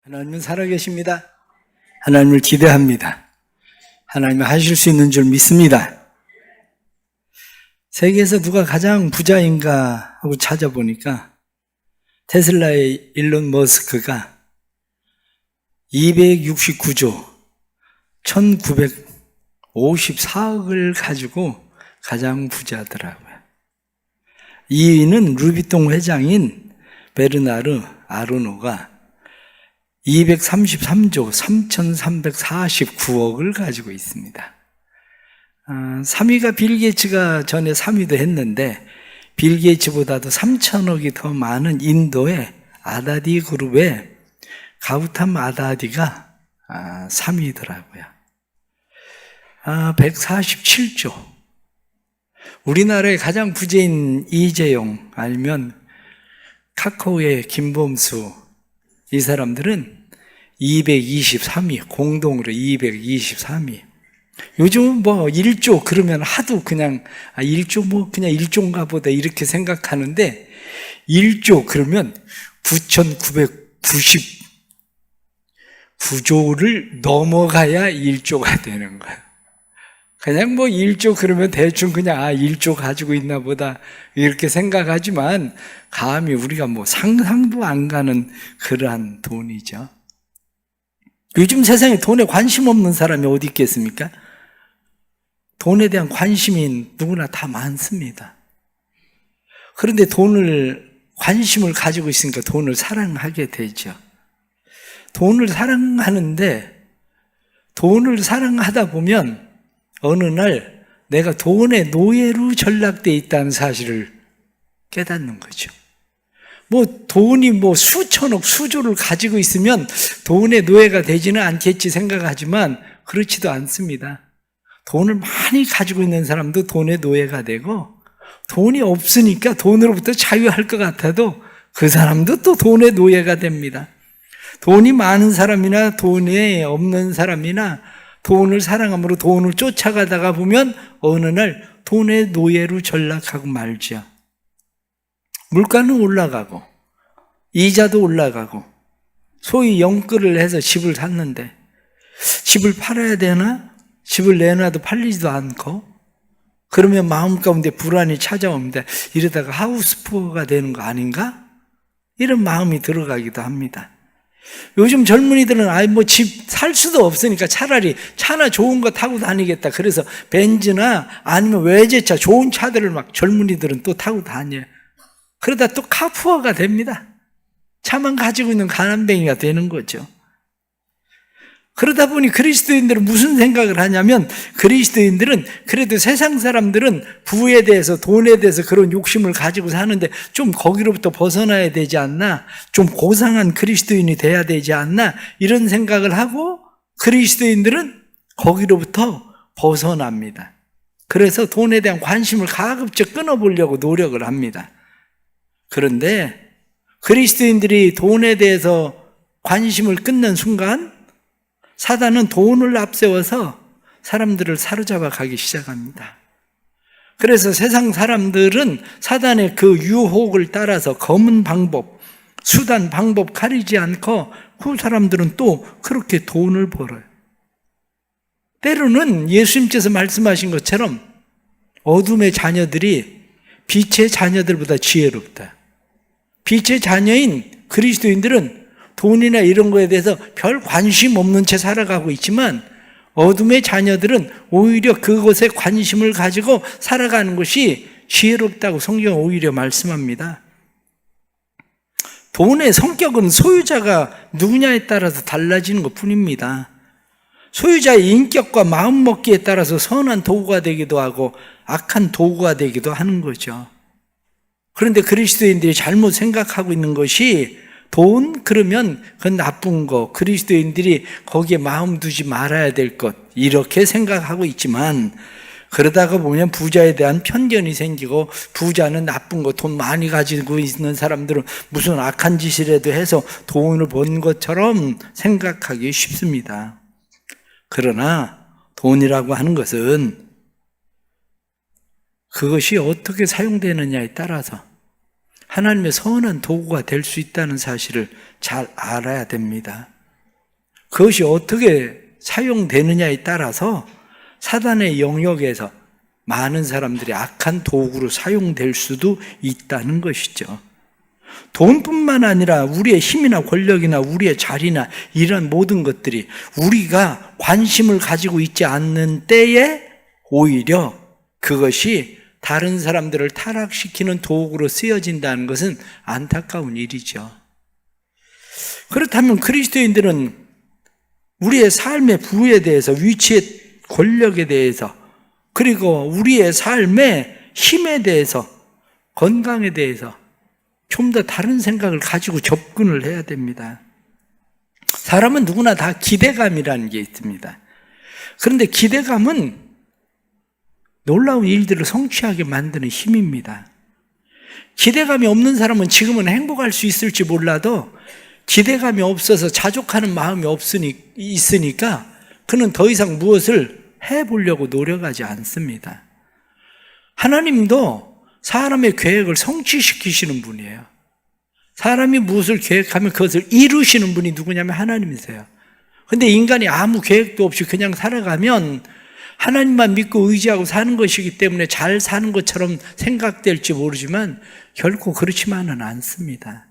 하나님은 살아계십니다. 하나님을 기대합니다. 하나님은 하실 수 있는 줄 믿습니다. 세계에서 누가 가장 부자인가 하고 찾아보니까 테슬라의 일론 머스크가 269조 1954억을 가지고 가장 부자더라고요. 2위는 루비통 회장인 베르나르 아르노가 233조 3,349억을 가지고 있습니다. 3위가 빌 게이츠가 전에 3위도 했는데 빌 게이츠보다도 3천억이 더 많은 인도의 아다디 그룹의 가우탐 아다디가 3위더라고요. 147조. 우리나라의 가장 부자인 이재용 아니면 카카오의 김범수, 이 사람들은 223위, 공동으로 223위. 요즘은 뭐 1조 그러면 하도 그냥 1조 뭐 그냥 1조인가 보다 이렇게 생각하는데 1조 그러면 9,999조를 넘어가야 1조가 되는 거예요. 그냥 뭐 1조 그러면 대충 그냥 1조 가지고 있나 보다 이렇게 생각하지만 감히 우리가 뭐 상상도 안 가는 그러한 돈이죠. 요즘 세상에 돈에 관심 없는 사람이 어디 있겠습니까? 돈에 대한 관심이 누구나 다 많습니다. 그런데 관심을 가지고 있으니까 돈을 사랑하게 되죠. 돈을 사랑하는데 돈을 사랑하다 보면 어느 날 내가 돈의 노예로 전락되어 있다는 사실을 깨닫는 거죠. 돈이 수천억, 수조를 가지고 있으면 돈의 노예가 되지는 않겠지 생각하지만 그렇지도 않습니다. 돈을 많이 가지고 있는 사람도 돈의 노예가 되고 돈이 없으니까 돈으로부터 자유할 것 같아도 그 사람도 또 돈의 노예가 됩니다. 돈이 많은 사람이나 돈이 없는 사람이나 돈을 사랑함으로 돈을 쫓아가다가 보면 어느 날 돈의 노예로 전락하고 말죠. 물가는 올라가고 이자도 올라가고 소위 영끌을 해서 집을 샀는데 집을 팔아야 되나? 집을 내놔도 팔리지도 않고 그러면 마음 가운데 불안이 찾아옵니다. 이러다가 하우스푸어가 되는 거 아닌가? 이런 마음이 들어가기도 합니다. 요즘 젊은이들은 집 살 수도 없으니까 차라리 차나 좋은 거 타고 다니겠다. 그래서 벤츠나 아니면 외제차 좋은 차들을 막 젊은이들은 또 타고 다녀요. 그러다 또 카푸어가 됩니다. 차만 가지고 있는 가난뱅이가 되는 거죠. 그러다 보니 그리스도인들은 무슨 생각을 하냐면 그리스도인들은 그래도 세상 사람들은 부에 대해서 돈에 대해서 그런 욕심을 가지고 사는데 좀 거기로부터 벗어나야 되지 않나, 좀 고상한 그리스도인이 돼야 되지 않나 이런 생각을 하고 그리스도인들은 거기로부터 벗어납니다. 그래서 돈에 대한 관심을 가급적 끊어보려고 노력을 합니다. 그런데 그리스도인들이 돈에 대해서 관심을 끊는 순간 사단은 돈을 앞세워서 사람들을 사로잡아 가기 시작합니다. 그래서 세상 사람들은 사단의 그 유혹을 따라서 검은 방법, 수단, 방법 가리지 않고 그 사람들은 또 그렇게 돈을 벌어요. 때로는 예수님께서 말씀하신 것처럼 어둠의 자녀들이 빛의 자녀들보다 지혜롭다. 빛의 자녀인 그리스도인들은 돈이나 이런 거에 대해서 별 관심 없는 채 살아가고 있지만 어둠의 자녀들은 오히려 그것에 관심을 가지고 살아가는 것이 지혜롭다고 성경은 오히려 말씀합니다. 돈의 성격은 소유자가 누구냐에 따라서 달라지는 것 뿐입니다. 소유자의 인격과 마음먹기에 따라서 선한 도구가 되기도 하고 악한 도구가 되기도 하는 거죠. 그런데 그리스도인들이 잘못 생각하고 있는 것이 돈 그러면 그건 나쁜 거, 그리스도인들이 거기에 마음 두지 말아야 될 것 이렇게 생각하고 있지만 그러다가 보면 부자에 대한 편견이 생기고 부자는 나쁜 거, 돈 많이 가지고 있는 사람들은 무슨 악한 짓이라도 해서 돈을 번 것처럼 생각하기 쉽습니다. 그러나 돈이라고 하는 것은 그것이 어떻게 사용되느냐에 따라서 하나님의 선한 도구가 될 수 있다는 사실을 잘 알아야 됩니다. 그것이 어떻게 사용되느냐에 따라서 사단의 영역에서 많은 사람들이 악한 도구로 사용될 수도 있다는 것이죠. 돈뿐만 아니라 우리의 힘이나 권력이나 우리의 자리나 이런 모든 것들이 우리가 관심을 가지고 있지 않는 때에 오히려 그것이 다른 사람들을 타락시키는 도구로 쓰여진다는 것은 안타까운 일이죠. 그렇다면 그리스도인들은 우리의 삶의 부에 대해서, 위치의 권력에 대해서, 그리고 우리의 삶의 힘에 대해서, 건강에 대해서 좀 더 다른 생각을 가지고 접근을 해야 됩니다. 사람은 누구나 다 기대감이라는 게 있습니다. 그런데 기대감은 놀라운 일들을 성취하게 만드는 힘입니다. 기대감이 없는 사람은 지금은 행복할 수 있을지 몰라도 기대감이 없어서 자족하는 마음이 있으니까 그는 더 이상 무엇을 해보려고 노력하지 않습니다. 하나님도 사람의 계획을 성취시키시는 분이에요. 사람이 무엇을 계획하면 그것을 이루시는 분이 누구냐면 하나님이세요. 근데 인간이 아무 계획도 없이 그냥 살아가면 하나님만 믿고 의지하고 사는 것이기 때문에 잘 사는 것처럼 생각될지 모르지만 결코 그렇지만은 않습니다.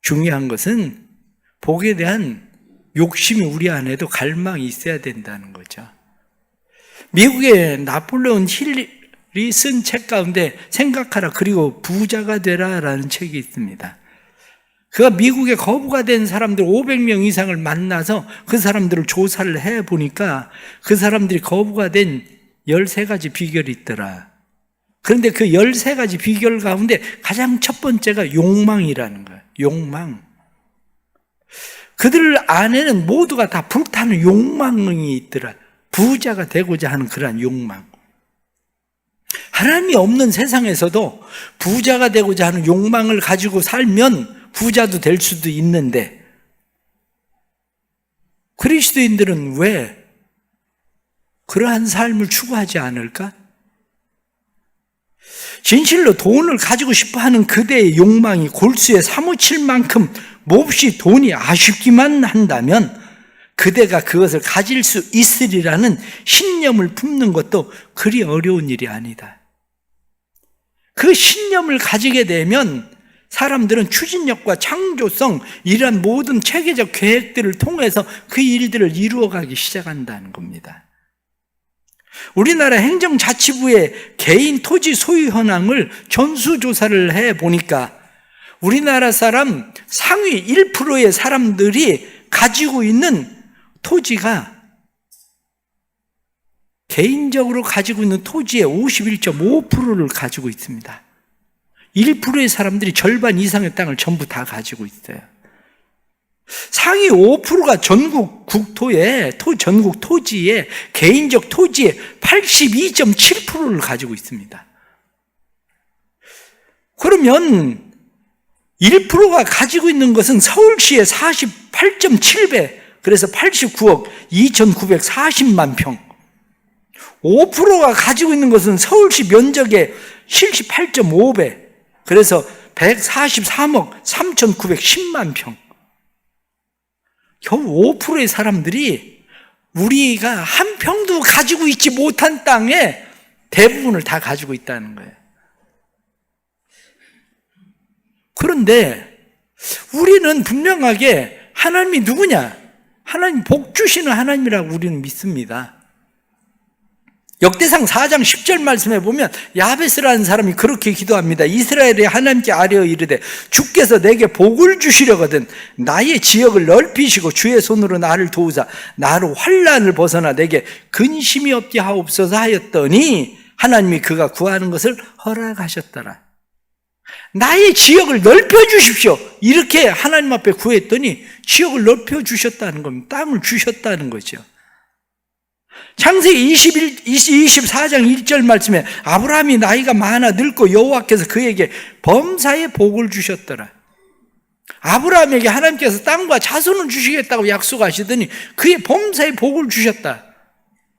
중요한 것은 복에 대한 욕심이 우리 안에도 갈망이 있어야 된다는 거죠. 미국의 나폴레온 힐이 쓴 책 가운데 생각하라 그리고 부자가 되라라는 책이 있습니다. 그가 미국에 거부가 된 사람들 500명 이상을 만나서 그 사람들을 조사를 해보니까 그 사람들이 거부가 된 13가지 비결이 있더라. 그런데 그 13가지 비결 가운데 가장 첫 번째가 욕망이라는 거예요. 욕망. 그들 안에는 모두가 다 불타는 욕망이 있더라. 부자가 되고자 하는 그러한 욕망. 하나님이 없는 세상에서도 부자가 되고자 하는 욕망을 가지고 살면 부자도 될 수도 있는데 그리스도인들은 왜 그러한 삶을 추구하지 않을까? 진실로 돈을 가지고 싶어하는 그대의 욕망이 골수에 사무칠 만큼 몹시 돈이 아쉽기만 한다면 그대가 그것을 가질 수 있으리라는 신념을 품는 것도 그리 어려운 일이 아니다. 그 신념을 가지게 되면 사람들은 추진력과 창조성, 이러한 모든 체계적 계획들을 통해서 그 일들을 이루어가기 시작한다는 겁니다. 우리나라 행정자치부의 개인 토지 소유 현황을 전수조사를 해보니까 우리나라 사람 상위 1%의 사람들이 가지고 있는 토지가 개인적으로 가지고 있는 토지의 51.5%를 가지고 있습니다. 1%의 사람들이 절반 이상의 땅을 전부 다 가지고 있어요. 상위 5%가 전국 국토의 전국 토지의 개인적 토지의 82.7%를 가지고 있습니다. 그러면 1%가 가지고 있는 것은 서울시의 48.7배, 그래서 89억 2,940만 평. 5%가 가지고 있는 것은 서울시 면적의 78.5배, 그래서 143억 3,910만 평. 겨우 5%의 사람들이 우리가 한 평도 가지고 있지 못한 땅의 대부분을 다 가지고 있다는 거예요. 그런데 우리는 분명하게 하나님이 누구냐? 하나님 복 주시는 하나님이라고 우리는 믿습니다. 역대상 4장 10절 말씀에 보면 야베스라는 사람이 그렇게 기도합니다. 이스라엘의 하나님께 아뢰어 이르되 주께서 내게 복을 주시려거든 나의 지역을 넓히시고 주의 손으로 나를 도우사 나로 환난을 벗어나 내게 근심이 없게 하옵소서 하였더니 하나님이 그가 구하는 것을 허락하셨더라. 나의 지역을 넓혀주십시오. 이렇게 하나님 앞에 구했더니 지역을 넓혀주셨다는 겁니다. 땅을 주셨다는 거죠. 창세기 24장 1절 말씀에 아브라함이 나이가 많아 늙고 여호와께서 그에게 범사의 복을 주셨더라. 아브라함에게 하나님께서 땅과 자손을 주시겠다고 약속하시더니 그의 범사의 복을 주셨다.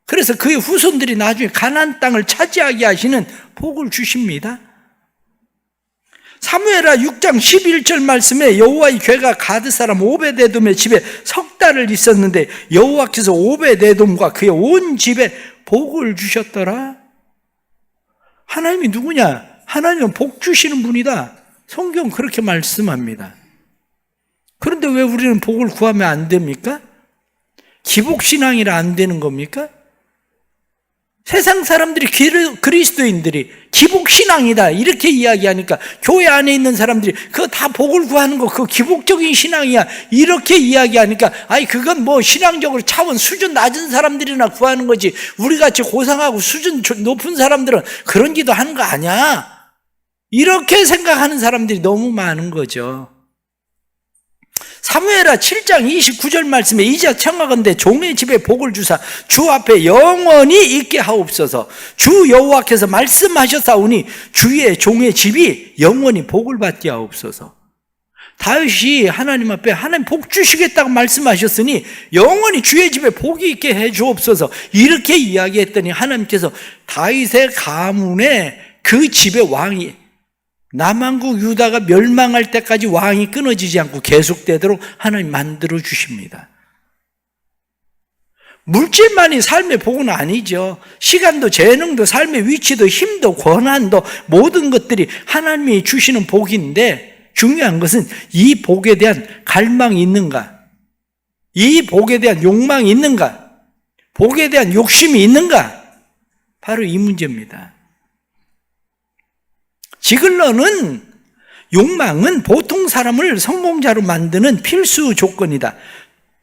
그래서 그의 후손들이 나중에 가나안 땅을 차지하게 하시는 복을 주십니다. 사무엘하 6장 11절 말씀에 여호와의 괴가 가드 사람 오베데돔의 집에 석 달을 있었는데 여호와께서 오베데돔과 그의 온 집에 복을 주셨더라. 하나님이 누구냐? 하나님은 복 주시는 분이다. 성경 그렇게 말씀합니다. 그런데 왜 우리는 복을 구하면 안 됩니까? 기복신앙이라 안 되는 겁니까? 세상 사람들이 그리스도인들이 기복신앙이다 이렇게 이야기하니까 교회 안에 있는 사람들이 그거 다 복을 구하는 거 그거 기복적인 신앙이야 이렇게 이야기하니까 아니 그건 뭐 신앙적으로 차원 수준 낮은 사람들이나 구하는 거지 우리같이 고상하고 수준 높은 사람들은 그런 기도 하는 거 아니야 이렇게 생각하는 사람들이 너무 많은 거죠. 사무엘하 7장 29절 말씀에 이제 청하건대 종의 집에 복을 주사 주 앞에 영원히 있게 하옵소서. 주 여호와께서 말씀하셨사오니 주의 종의 집이 영원히 복을 받게 하옵소서. 다윗이 하나님 앞에 하나님 복 주시겠다고 말씀하셨으니 영원히 주의 집에 복이 있게 해 주옵소서 이렇게 이야기했더니 하나님께서 다윗의 가문에 그 집의 왕이 남왕국 유다가 멸망할 때까지 왕이 끊어지지 않고 계속되도록 하나님 만들어 주십니다. 물질만이 삶의 복은 아니죠. 시간도 재능도 삶의 위치도 힘도 권한도 모든 것들이 하나님이 주시는 복인데 중요한 것은 이 복에 대한 갈망이 있는가? 이 복에 대한 욕망이 있는가? 복에 대한 욕심이 있는가? 바로 이 문제입니다. 지글러는 욕망은 보통 사람을 성공자로 만드는 필수 조건이다.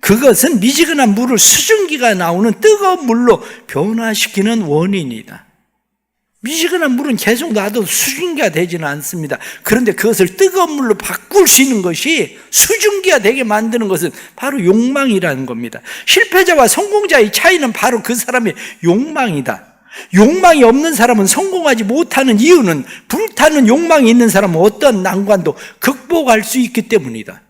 그것은 미지근한 물을 수증기가 나오는 뜨거운 물로 변화시키는 원인이다. 미지근한 물은 계속 놔도 수증기가 되지는 않습니다. 그런데 그것을 뜨거운 물로 바꿀 수 있는 것이 수증기가 되게 만드는 것은 바로 욕망이라는 겁니다. 실패자와 성공자의 차이는 바로 그 사람의 욕망이다. 욕망이 없는 사람은 성공하지 못하는 이유는 불타는 욕망이 있는 사람은 어떤 난관도 극복할 수 있기 때문이다.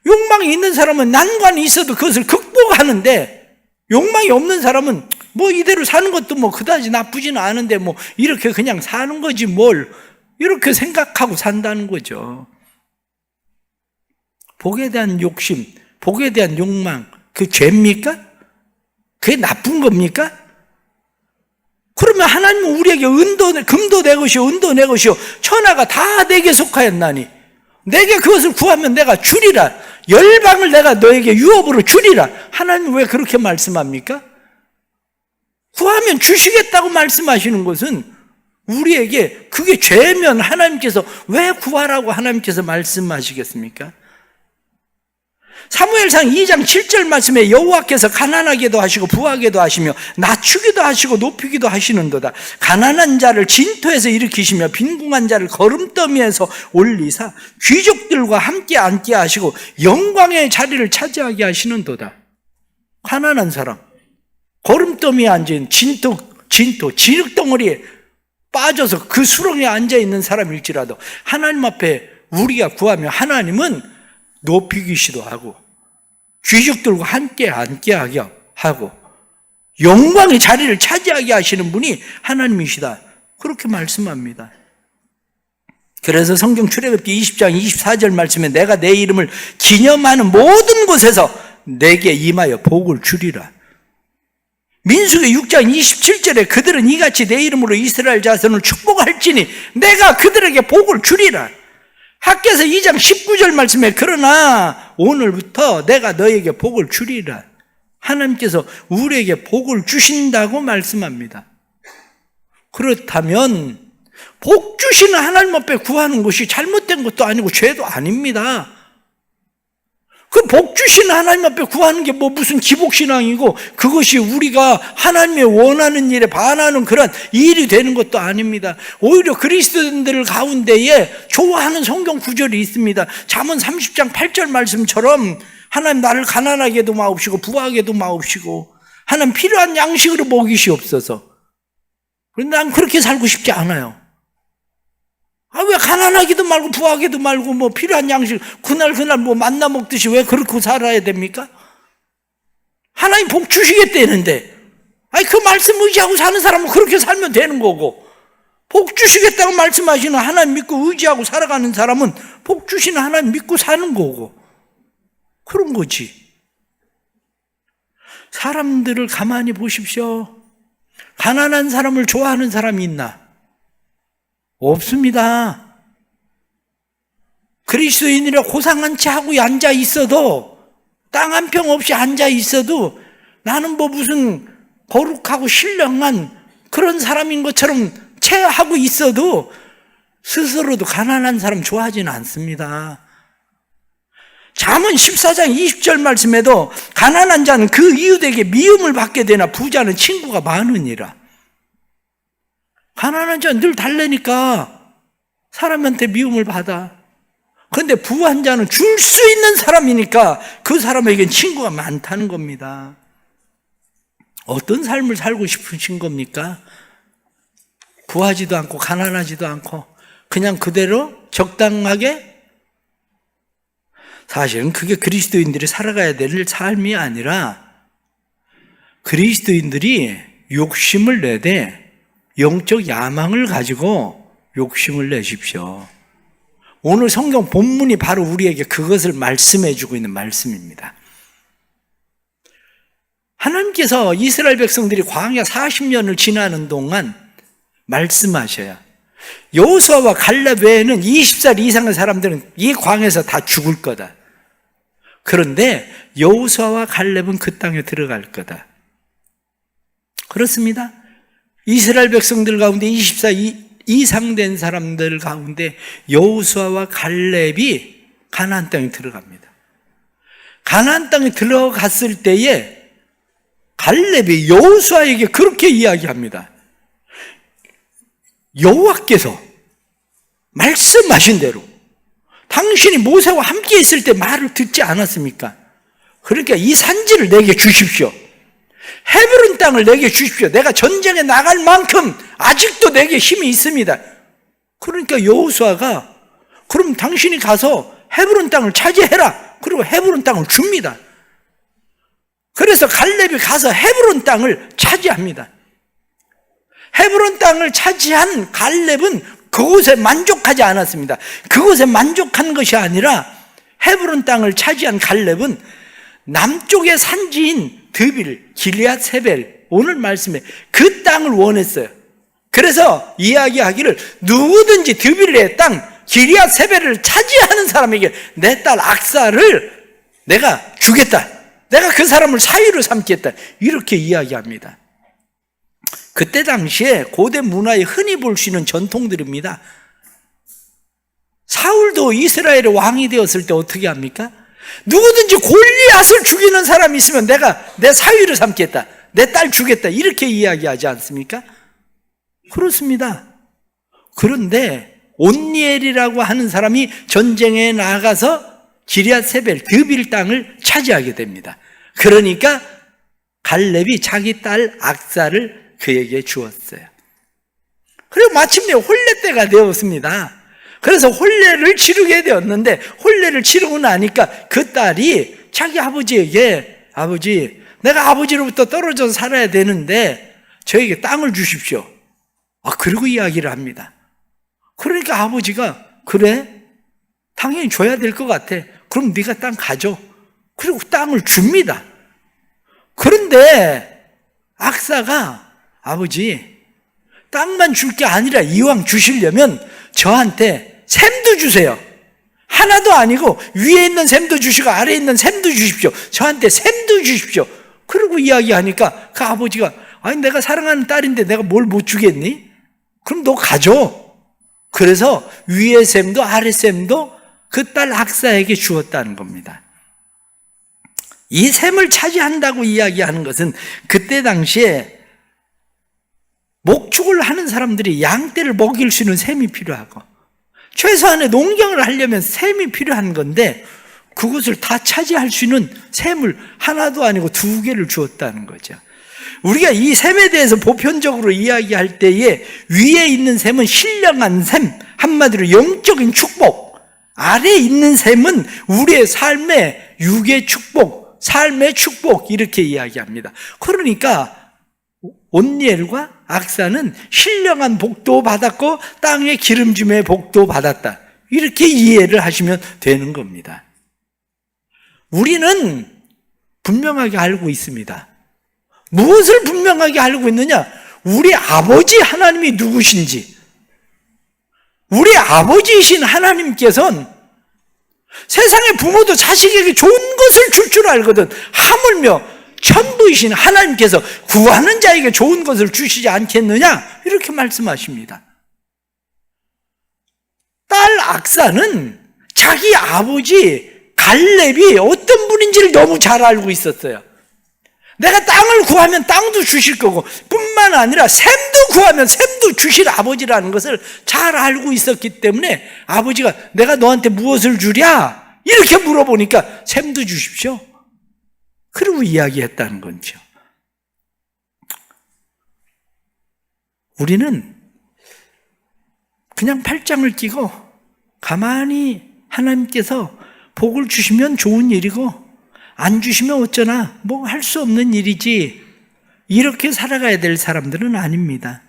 욕망이 있는 사람은 난관이 있어도 그것을 극복하는데 욕망이 없는 사람은 뭐 이대로 사는 것도 뭐 그다지 나쁘지는 않은데 뭐 이렇게 그냥 사는 거지 뭘 이렇게 생각하고 산다는 거죠. 복에 대한 욕심, 복에 대한 욕망, 그 죄입니까? 그게 나쁜 겁니까? 그러면 하나님은 우리에게 금도 내 것이요 은도 내 것이요 천하가 다 내게 속하였나니 내게 그것을 구하면 내가 주리라. 열방을 내가 너에게 유업으로 주리라. 하나님은 왜 그렇게 말씀합니까? 구하면 주시겠다고 말씀하시는 것은 우리에게 그게 죄면 하나님께서 왜 구하라고 하나님께서 말씀하시겠습니까? 사무엘상 2장 7절 말씀에 여호와께서 가난하게도 하시고 부하게도 하시며 낮추기도 하시고 높이기도 하시는도다. 가난한 자를 진토에서 일으키시며 빈궁한 자를 거름더미에서 올리사 귀족들과 함께 앉게 하시고 영광의 자리를 차지하게 하시는도다. 가난한 사람, 거름더미에 앉은 진토 진흙덩어리에 빠져서 그 수렁에 앉아있는 사람일지라도 하나님 앞에 우리가 구하면 하나님은 높이기시도 하고 귀족들과 함께 앉게 하고 영광의 자리를 차지하게 하시는 분이 하나님이시다. 그렇게 말씀합니다. 그래서 성경 출애굽기 20장 24절 말씀에 내가 내 이름을 기념하는 모든 곳에서 내게 임하여 복을 주리라. 민수기 6장 27절에 그들은 이같이 내 이름으로 이스라엘 자손을 축복할지니 내가 그들에게 복을 주리라. 학개서 2장 19절 말씀에 그러나 오늘부터 내가 너에게 복을 주리라. 하나님께서 우리에게 복을 주신다고 말씀합니다. 그렇다면 복 주시는 하나님 앞에 구하는 것이 잘못된 것도 아니고 죄도 아닙니다. 그 복 주시는 하나님 앞에 구하는 게 뭐 무슨 기복신앙이고 그것이 우리가 하나님의 원하는 일에 반하는 그런 일이 되는 것도 아닙니다. 오히려 그리스도인들 가운데에 좋아하는 성경 구절이 있습니다. 잠언 30장 8절 말씀처럼 하나님 나를 가난하게도 마옵시고 부하게도 마옵시고 하나님 필요한 양식으로 먹이시옵소서. 그런데 난 그렇게 살고 싶지 않아요. 왜 가난하기도 말고 부하기도 말고 뭐 필요한 양식 그날 뭐 만나 먹듯이 왜 그렇게 살아야 됩니까? 하나님 복 주시겠다는데 그 말씀 의지하고 사는 사람은 그렇게 살면 되는 거고 복 주시겠다고 말씀하시는 하나님 믿고 의지하고 살아가는 사람은 복 주시는 하나님 믿고 사는 거고, 그런 거지. 사람들을 가만히 보십시오. 가난한 사람을 좋아하는 사람이 있나? 없습니다. 그리스도인이라 고상한 채 하고 앉아 있어도, 땅 한 평 없이 앉아 있어도 나는 뭐 무슨 거룩하고 신령한 그런 사람인 것처럼 체하고 있어도 스스로도 가난한 사람 좋아하지는 않습니다. 잠언 14장 20절 말씀에도 가난한 자는 그 이웃에게 미움을 받게 되나 부자는 친구가 많으니라. 가난한 자는 늘 달래니까 사람한테 미움을 받아. 그런데 부한 자는 줄 수 있는 사람이니까 그 사람에겐 친구가 많다는 겁니다. 어떤 삶을 살고 싶으신 겁니까? 부하지도 않고 가난하지도 않고 그냥 그대로 적당하게? 사실은 그게 그리스도인들이 살아가야 될 삶이 아니라, 그리스도인들이 욕심을 내되 영적 야망을 가지고 욕심을 내십시오. 오늘 성경 본문이 바로 우리에게 그것을 말씀해 주고 있는 말씀입니다. 하나님께서 이스라엘 백성들이 광야 40년을 지나는 동안 말씀하셔요. 여호수아와 갈렙 외에는 20살 이상의 사람들은 이 광야에서 다 죽을 거다. 그런데 여호수아와 갈렙은 그 땅에 들어갈 거다. 그렇습니다. 이스라엘 백성들 가운데 24 이상 된 사람들 가운데 여호수아와 갈렙이 가나안 땅에 들어갑니다. 가나안 땅에 들어갔을 때에 갈렙이 여호수아에게 그렇게 이야기합니다. 여호와께서 말씀하신 대로 당신이 모세와 함께 있을 때 말을 듣지 않았습니까? 그러니까 이 산지를 내게 주십시오. 헤브론 땅을 내게 주십시오. 내가 전쟁에 나갈 만큼 아직도 내게 힘이 있습니다. 그러니까 여호수아가 그럼 당신이 가서 헤브론 땅을 차지해라. 그리고 헤브론 땅을 줍니다. 그래서 갈렙이 가서 헤브론 땅을 차지합니다. 헤브론 땅을 차지한 갈렙은 그곳에 만족하지 않았습니다. 그곳에 만족한 것이 아니라 헤브론 땅을 차지한 갈렙은 남쪽의 산지인 드빌, 길앗 세벨, 오늘 말씀에 그 땅을 원했어요. 그래서 이야기하기를 누구든지 드빌의 땅, 길앗 세벨을 차지하는 사람에게 내 딸 악사를 내가 주겠다. 내가 그 사람을 사위로 삼겠다. 이렇게 이야기합니다. 그때 당시에 고대 문화에 흔히 볼 수 있는 전통들입니다. 사울도 이스라엘의 왕이 되었을 때 어떻게 합니까? 누구든지 골리앗을 죽이는 사람이 있으면 내가 내 사위를 삼겠다. 내 딸 주겠다. 이렇게 이야기하지 않습니까? 그렇습니다. 그런데 온니엘이라고 하는 사람이 전쟁에 나가서 기럇 세벨 드빌 땅을 차지하게 됩니다. 그러니까 갈렙이 자기 딸 악사를 그에게 주었어요. 그리고 마침내 혼례 때가 되었습니다. 그래서 혼례를 치르게 되었는데, 혼례를 치르고 나니까 그 딸이 자기 아버지에게, 아버지, 내가 아버지로부터 떨어져서 살아야 되는데 저에게 땅을 주십시오. 그리고 이야기를 합니다. 그러니까 아버지가 그래? 당연히 줘야 될 것 같아. 그럼 네가 땅 가져. 그리고 땅을 줍니다. 그런데 악사가 아버지, 땅만 줄 게 아니라 이왕 주시려면 저한테 샘도 주세요. 하나도 아니고 위에 있는 샘도 주시고 아래에 있는 샘도 주십시오. 저한테 샘도 주십시오. 그리고 이야기하니까 그 아버지가 아니 내가 사랑하는 딸인데 내가 뭘 못 주겠니? 그럼 너 가져. 그래서 위에 샘도 아래 샘도 그 딸 악사에게 주었다는 겁니다. 이 샘을 차지한다고 이야기하는 것은 그때 당시에 목축을 하는 사람들이 양떼를 먹일 수 있는 샘이 필요하고 최소한의 농경을 하려면 샘이 필요한 건데 그것을 다 차지할 수 있는 샘을 하나도 아니고 2개를 주었다는 거죠. 우리가 이 샘에 대해서 보편적으로 이야기할 때에 위에 있는 샘은 신령한 샘, 한마디로 영적인 축복, 아래에 있는 샘은 우리의 삶의 육의 축복, 삶의 축복 이렇게 이야기합니다. 그러니까 온니엘과 악사는 신령한 복도 받았고 땅의 기름짐의 복도 받았다. 이렇게 이해를 하시면 되는 겁니다. 우리는 분명하게 알고 있습니다. 무엇을 분명하게 알고 있느냐? 우리 아버지 하나님이 누구신지. 우리 아버지이신 하나님께서는 세상의 부모도 자식에게 좋은 것을 줄 줄 알거든. 하물며 천부이신 하나님께서 구하는 자에게 좋은 것을 주시지 않겠느냐? 이렇게 말씀하십니다. 딸 악사는 자기 아버지 갈렙이 어떤 분인지를 너무 잘 알고 있었어요. 내가 땅을 구하면 땅도 주실 거고 뿐만 아니라 샘도 구하면 샘도 주실 아버지라는 것을 잘 알고 있었기 때문에 아버지가 내가 너한테 무엇을 주랴? 이렇게 물어보니까 샘도 주십시오. 그러고 이야기했다는 거죠. 우리는 그냥 팔짱을 끼고 가만히 하나님께서 복을 주시면 좋은 일이고 안 주시면 어쩌나 뭐 할 수 없는 일이지 이렇게 살아가야 될 사람들은 아닙니다.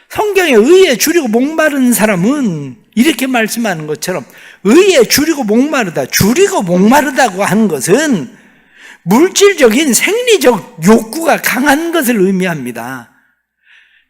성경에 의에 줄이고 목마른 사람은 이렇게 말씀하는 것처럼 의에 줄이고 목마르다. 줄이고 목마르다고 하는 것은 물질적인 생리적 욕구가 강한 것을 의미합니다.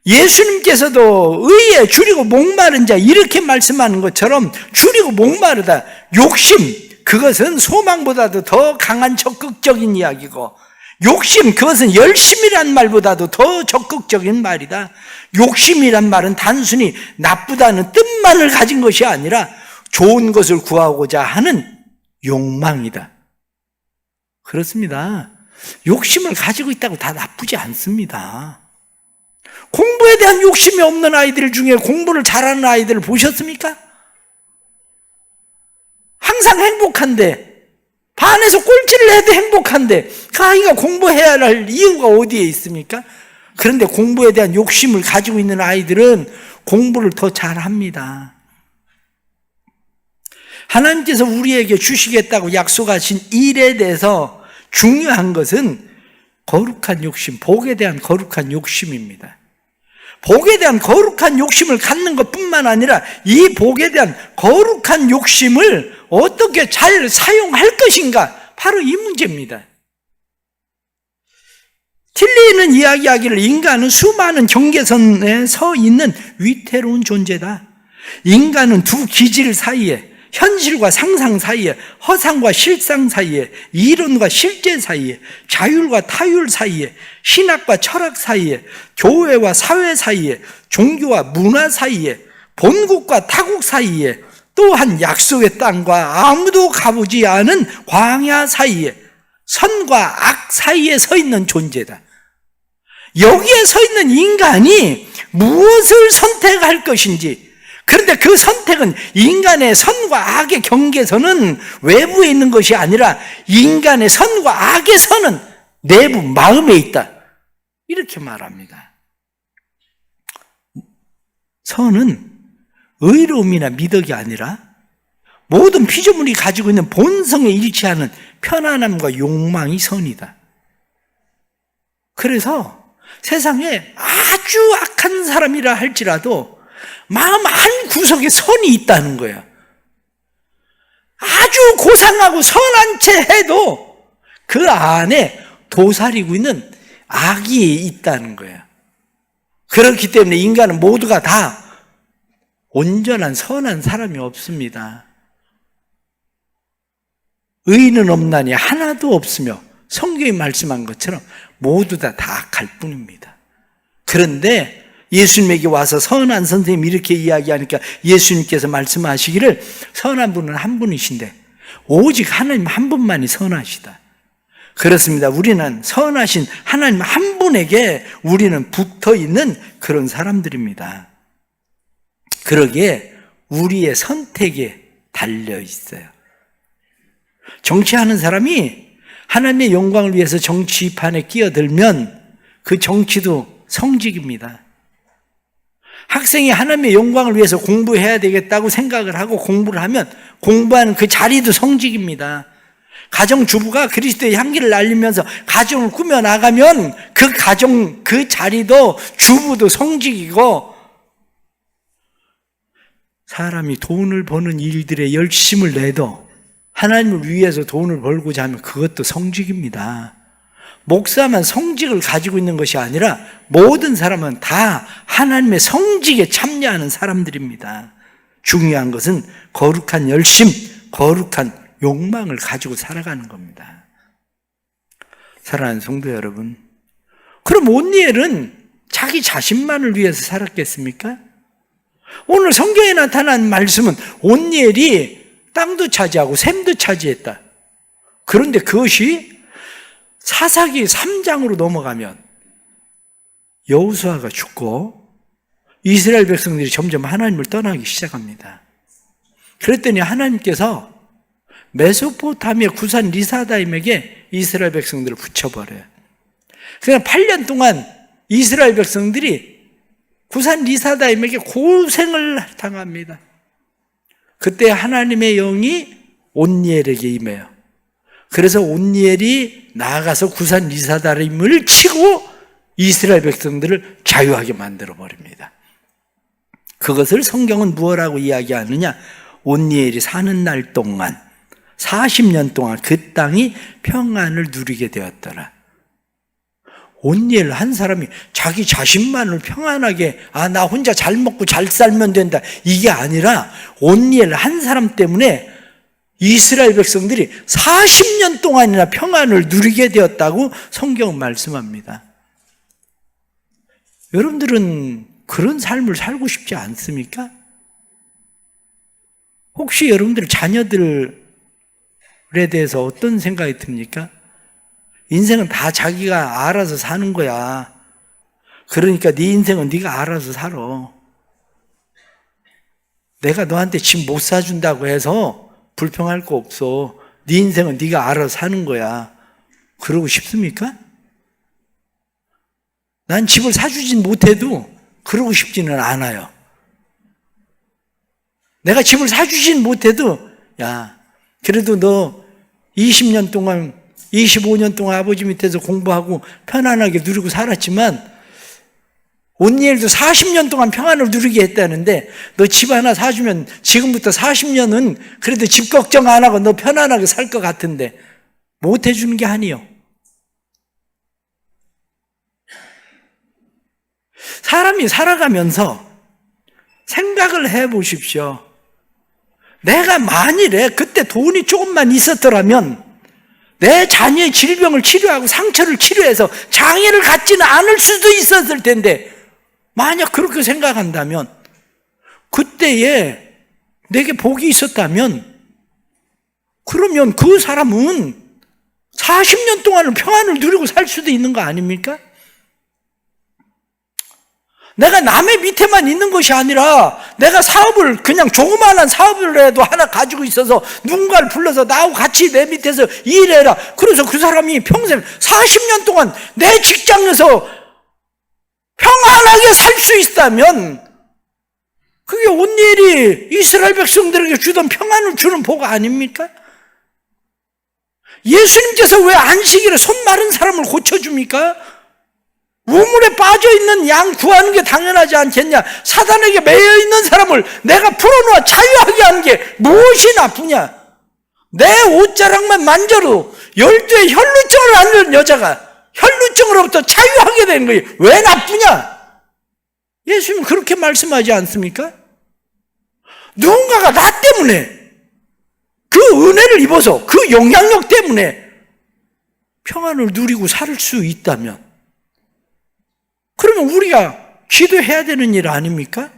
예수님께서도 의에 줄이고 목마른 자 이렇게 말씀하는 것처럼 줄이고 목마르다. 욕심, 그것은 소망보다도 더 강한 적극적인 이야기고 욕심, 그것은 열심이란 말보다도 더 적극적인 말이다. 욕심이란 말은 단순히 나쁘다는 뜻만을 가진 것이 아니라 좋은 것을 구하고자 하는 욕망이다. 그렇습니다. 욕심을 가지고 있다고 다 나쁘지 않습니다. 공부에 대한 욕심이 없는 아이들 중에 공부를 잘하는 아이들을 보셨습니까? 항상 행복한데, 반에서 꼴찌를 해도 행복한데 그 아이가 공부해야 할 이유가 어디에 있습니까? 그런데 공부에 대한 욕심을 가지고 있는 아이들은 공부를 더 잘합니다. 하나님께서 우리에게 주시겠다고 약속하신 일에 대해서 중요한 것은 거룩한 욕심, 복에 대한 거룩한 욕심입니다. 복에 대한 거룩한 욕심을 갖는 것뿐만 아니라 이 복에 대한 거룩한 욕심을 어떻게 잘 사용할 것인가, 바로 이 문제입니다. 틸리는 이야기하기를 인간은 수많은 경계선에 서 있는 위태로운 존재다. 인간은 두 기질 사이에, 현실과 상상 사이에, 허상과 실상 사이에, 이론과 실제 사이에, 자율과 타율 사이에, 신학과 철학 사이에, 교회와 사회 사이에, 종교와 문화 사이에, 본국과 타국 사이에, 또한 약속의 땅과 아무도 가보지 않은 광야 사이에, 선과 악 사이에 서 있는 존재다. 여기에 서 있는 인간이 무엇을 선택할 것인지, 그런데 그 선택은 인간의 선과 악의 경계선은 외부에 있는 것이 아니라 인간의 선과 악의 선은 내부 마음에 있다. 이렇게 말합니다. 선은 의로움이나 미덕이 아니라 모든 피조물이 가지고 있는 본성에 일치하는 편안함과 욕망이 선이다. 그래서 세상에 아주 악한 사람이라 할지라도 마음 한 구석에 선이 있다는 거예요. 아주 고상하고 선한 채 해도 그 안에 도사리고 있는 악이 있다는 거예요. 그렇기 때문에 인간은 모두가 다 온전한 선한 사람이 없습니다. 의인은 없나니 하나도 없으며 성경이 말씀한 것처럼 모두 다 악할 뿐입니다. 그런데 예수님에게 와서 선한 선생님이 이렇게 이야기하니까 예수님께서 말씀하시기를 선한 분은 한 분이신데 오직 하나님 한 분만이 선하시다. 그렇습니다. 우리는 선하신 하나님 한 분에게 우리는 붙어있는 그런 사람들입니다. 그러기에 우리의 선택에 달려 있어요. 정치하는 사람이 하나님의 영광을 위해서 정치판에 끼어들면 그 정치도 성직입니다. 학생이 하나님의 영광을 위해서 공부해야 되겠다고 생각을 하고 공부를 하면 공부하는 그 자리도 성직입니다. 가정주부가 그리스도의 향기를 날리면서 가정을 꾸며나가면 그 가정, 그 자리도 주부도 성직이고, 사람이 돈을 버는 일들에 열심을 내도 하나님을 위해서 돈을 벌고자 하면 그것도 성직입니다. 목사만 성직을 가지고 있는 것이 아니라 모든 사람은 다 하나님의 성직에 참여하는 사람들입니다. 중요한 것은 거룩한 열심, 거룩한 욕망을 가지고 살아가는 겁니다. 사랑하는 성도 여러분, 그럼 온니엘은 자기 자신만을 위해서 살았겠습니까? 오늘 성경에 나타난 말씀은 온니엘이 땅도 차지하고 샘도 차지했다. 그런데 그것이 사사기 3장으로 넘어가면 여호수아가 죽고 이스라엘 백성들이 점점 하나님을 떠나기 시작합니다. 그랬더니 하나님께서 메소포타미아 구산 리사다임에게 이스라엘 백성들을 붙여버려요. 그냥 8년 동안 이스라엘 백성들이 구산 리사다임에게 고생을 당합니다. 그때 하나님의 영이 온니엘에게 임해요. 그래서 온니엘이 나아가서 구산 리사다임을 치고 이스라엘 백성들을 자유하게 만들어버립니다. 그것을 성경은 무엇라고 이야기하느냐? 온니엘이 사는 날 동안 40년 동안 그 땅이 평안을 누리게 되었더라. 온니엘 한 사람이 자기 자신만을 평안하게 나 혼자 잘 먹고 잘 살면 된다, 이게 아니라 온니엘 한 사람 때문에 이스라엘 백성들이 40년 동안이나 평안을 누리게 되었다고 성경은 말씀합니다. 여러분들은 그런 삶을 살고 싶지 않습니까? 혹시 여러분들 자녀들에 대해서 어떤 생각이 듭니까? 인생은 다 자기가 알아서 사는 거야. 그러니까 네 인생은 네가 알아서 살아. 내가 너한테 집 못 사준다고 해서 불평할 거 없어. 네 인생은 네가 알아서 사는 거야. 그러고 싶습니까? 난 집을 사주진 못해도 그러고 싶지는 않아요. 내가 집을 사주진 못해도 야, 그래도 너 20년 동안 25년 동안 아버지 밑에서 공부하고 편안하게 누리고 살았지만 온니엘도 40년 동안 평안을 누리게 했다는데 너 집 하나 사주면 지금부터 40년은 그래도 집 걱정 안 하고 너 편안하게 살 것 같은데 못 해주는 게 아니요. 사람이 살아가면서 생각을 해보십시오. 내가 만일에 그때 돈이 조금만 있었더라면 내 자녀의 질병을 치료하고 상처를 치료해서 장애를 갖지는 않을 수도 있었을 텐데, 만약 그렇게 생각한다면, 그때에 내게 복이 있었다면, 그러면 그 사람은 40년 동안은 평안을 누리고 살 수도 있는 거 아닙니까? 내가 남의 밑에만 있는 것이 아니라 내가 사업을 그냥 조그마한 사업을 해도 하나 가지고 있어서 누군가를 불러서 나하고 같이 내 밑에서 일해라. 그래서 그 사람이 평생 40년 동안 내 직장에서 평안하게 살 수 있다면 그게 온니엘이 이스라엘 백성들에게 주던 평안을 주는 복 아닙니까? 예수님께서 왜 안식일에 손 마른 사람을 고쳐줍니까? 우물에 빠져있는 양 구하는 게 당연하지 않겠냐? 사단에게 매여있는 사람을 내가 풀어놓아 자유하게 하는 게 무엇이 나쁘냐? 내 옷자락만 만져도 12의 혈루증을 앓는 여자가 혈루증으로부터 자유하게 되는 거예요. 왜 나쁘냐? 예수님 그렇게 말씀하지 않습니까? 누군가가 나 때문에 그 은혜를 입어서 그 영향력 때문에 평안을 누리고 살 수 있다면 그러면 우리가 기도해야 되는 일 아닙니까?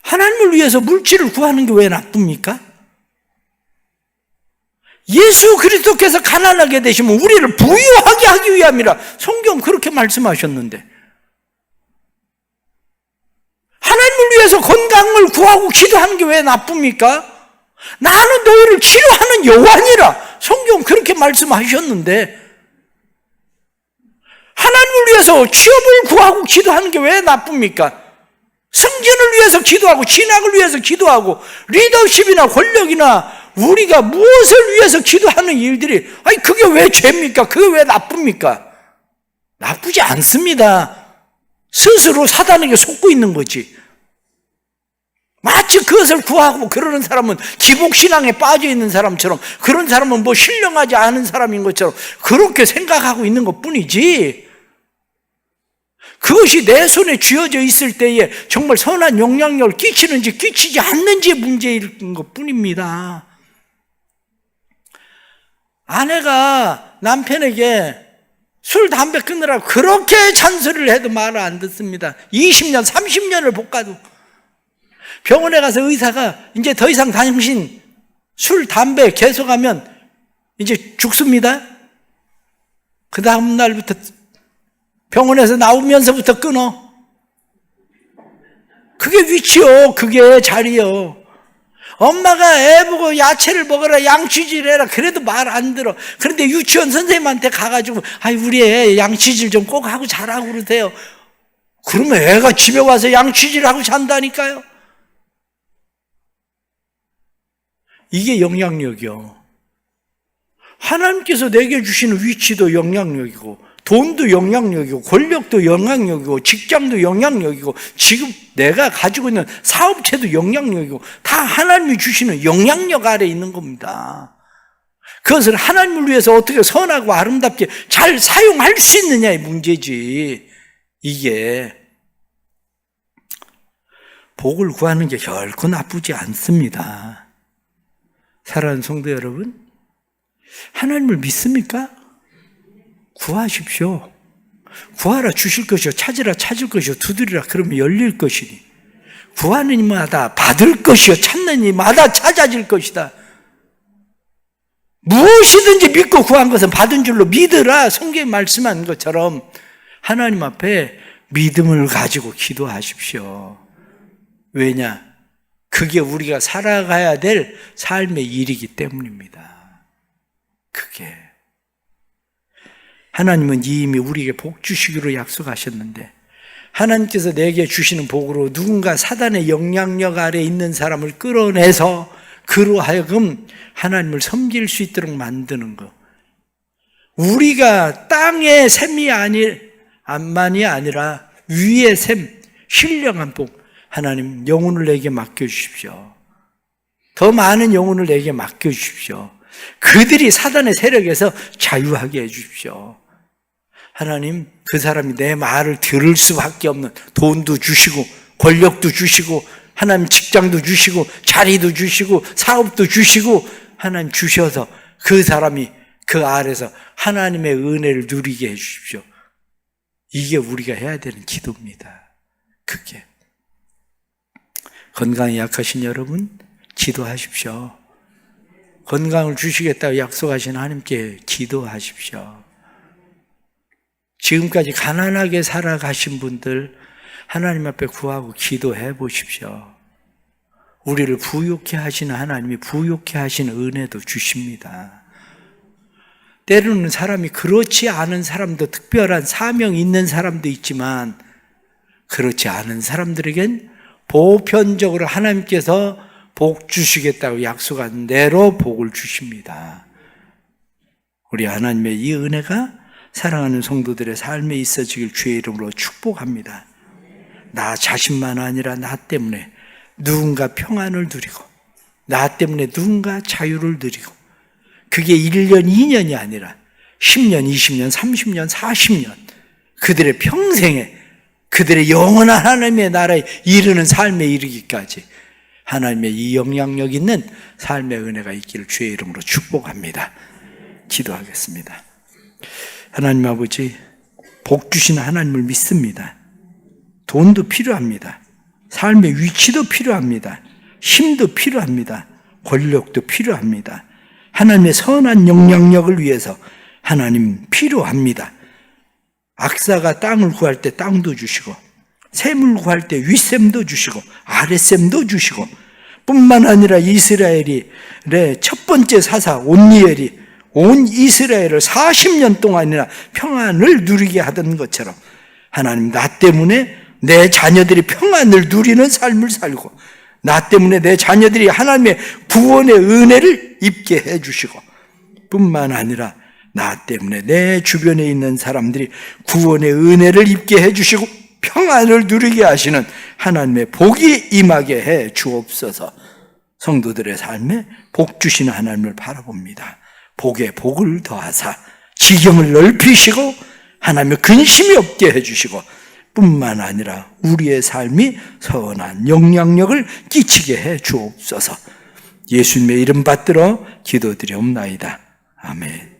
하나님을 위해서 물질을 구하는 게 왜 나쁩니까? 예수 그리스도께서 가난하게 되시면 우리를 부유하게 하기 위함이라 성경 그렇게 말씀하셨는데, 하나님을 위해서 건강을 구하고 기도하는 게 왜 나쁩니까? 나는 너희를 치료하는 여호와니라 성경 그렇게 말씀하셨는데, 하나님을 위해서 취업을 구하고 기도하는 게 왜 나쁩니까? 승진을 위해서 기도하고 진학을 위해서 기도하고 리더십이나 권력이나 우리가 무엇을 위해서 기도하는 일들이, 아니, 그게 왜 죄입니까? 그게 왜 나쁩니까? 나쁘지 않습니다. 스스로 사단에게 속고 있는 거지. 마치 그것을 구하고 그러는 사람은 기복신앙에 빠져 있는 사람처럼, 그런 사람은 뭐 신령하지 않은 사람인 것처럼 그렇게 생각하고 있는 것 뿐이지, 그것이 내 손에 쥐어져 있을 때에 정말 선한 영향력을 끼치는지 끼치지 않는지의 문제인 것 뿐입니다. 아내가 남편에게 술, 담배 끊으라고 그렇게 잔소리를 해도 말을 안 듣습니다. 20년, 30년을 볶아도. 병원에 가서 의사가 이제 더 이상 당신 술, 담배 계속하면 이제 죽습니다. 그 다음 날부터 병원에서 나오면서부터 끊어. 그게 위치요. 그게 자리요. 엄마가 애 보고 야채를 먹어라, 양치질 해라, 그래도 말 안 들어. 그런데 유치원 선생님한테 가가지고, 아이, 우리 애 양치질 좀 꼭 하고 자라고 그러세요. 그러면 애가 집에 와서 양치질 하고 잔다니까요. 이게 영향력이요. 하나님께서 내게 주시는 위치도 영향력이고, 돈도 영향력이고, 권력도 영향력이고, 직장도 영향력이고, 지금 내가 가지고 있는 사업체도 영향력이고, 다 하나님이 주시는 영향력 아래에 있는 겁니다. 그것을 하나님을 위해서 어떻게 선하고 아름답게 잘 사용할 수 있느냐의 문제지. 이게 복을 구하는 게 결코 나쁘지 않습니다. 사랑하는 성도 여러분, 하나님을 믿습니까? 구하십시오. 구하라 주실 것이요, 찾으라 찾을 것이요, 두드리라 그러면 열릴 것이니, 구하는 이마다 받을 것이요, 찾는 이마다 찾아질 것이다. 무엇이든지 믿고 구한 것은 받은 줄로 믿으라. 성경에 말씀한 것처럼 하나님 앞에 믿음을 가지고 기도하십시오. 왜냐? 그게 우리가 살아가야 될 삶의 일이기 때문입니다. 그게 하나님은 이미 우리에게 복 주시기로 약속하셨는데, 하나님께서 내게 주시는 복으로 누군가 사단의 영향력 아래에 있는 사람을 끌어내서 그로 하여금 하나님을 섬길 수 있도록 만드는 것. 우리가 땅의 샘이 만이 아니라 위의 샘, 신령한 복, 하나님 영혼을 내게 맡겨주십시오. 더 많은 영혼을 내게 맡겨주십시오. 그들이 사단의 세력에서 자유하게 해주십시오. 하나님, 그 사람이 내 말을 들을 수밖에 없는 돈도 주시고 권력도 주시고 하나님 직장도 주시고 자리도 주시고 사업도 주시고 하나님 주셔서 그 사람이 그 아래서 하나님의 은혜를 누리게 해주십시오. 이게 우리가 해야 되는 기도입니다. 그게 건강이 약하신 여러분 기도하십시오. 건강을 주시겠다고 약속하신 하나님께 기도하십시오. 지금까지 가난하게 살아가신 분들 하나님 앞에 구하고 기도해 보십시오. 우리를 부유케 하시는 하나님이 부유케 하시는 은혜도 주십니다. 때로는 사람이 그렇지 않은 사람도, 특별한 사명이 있는 사람도 있지만 그렇지 않은 사람들에겐 보편적으로 하나님께서 복 주시겠다고 약속한 대로 복을 주십니다. 우리 하나님의 이 은혜가 사랑하는 성도들의 삶에 있어지길 주의 이름으로 축복합니다. 나 자신만 아니라 나 때문에 누군가 평안을 누리고, 나 때문에 누군가 자유를 누리고, 그게 1년, 2년이 아니라 10년, 20년, 30년, 40년 그들의 평생에, 그들의 영원한 하나님의 나라에 이르는 삶에 이르기까지 하나님의 이 영향력 있는 삶의 은혜가 있기를 주의 이름으로 축복합니다. 기도하겠습니다. 하나님 아버지, 복 주시는 하나님을 믿습니다. 돈도 필요합니다. 삶의 위치도 필요합니다. 힘도 필요합니다. 권력도 필요합니다. 하나님의 선한 영향력을 위해서 하나님 필요합니다. 악사가 땅을 구할 때 땅도 주시고, 샘을 구할 때 윗샘도 주시고 아랫샘도 주시고, 뿐만 아니라 이스라엘의 첫 번째 사사 온니엘이 온 이스라엘을 40년 동안이나 평안을 누리게 하던 것처럼 하나님, 나 때문에 내 자녀들이 평안을 누리는 삶을 살고, 나 때문에 내 자녀들이 하나님의 구원의 은혜를 입게 해주시고, 뿐만 아니라 나 때문에 내 주변에 있는 사람들이 구원의 은혜를 입게 해주시고 평안을 누리게 하시는 하나님의 복이 임하게 해 주옵소서. 성도들의 삶에 복 주시는 하나님을 바라봅니다. 복에 복을 더하사 지경을 넓히시고 하나님의 근심이 없게 해주시고, 뿐만 아니라 우리의 삶이 선한 영향력을 끼치게 해 주옵소서. 예수님의 이름 받들어 기도드리옵나이다. 아멘.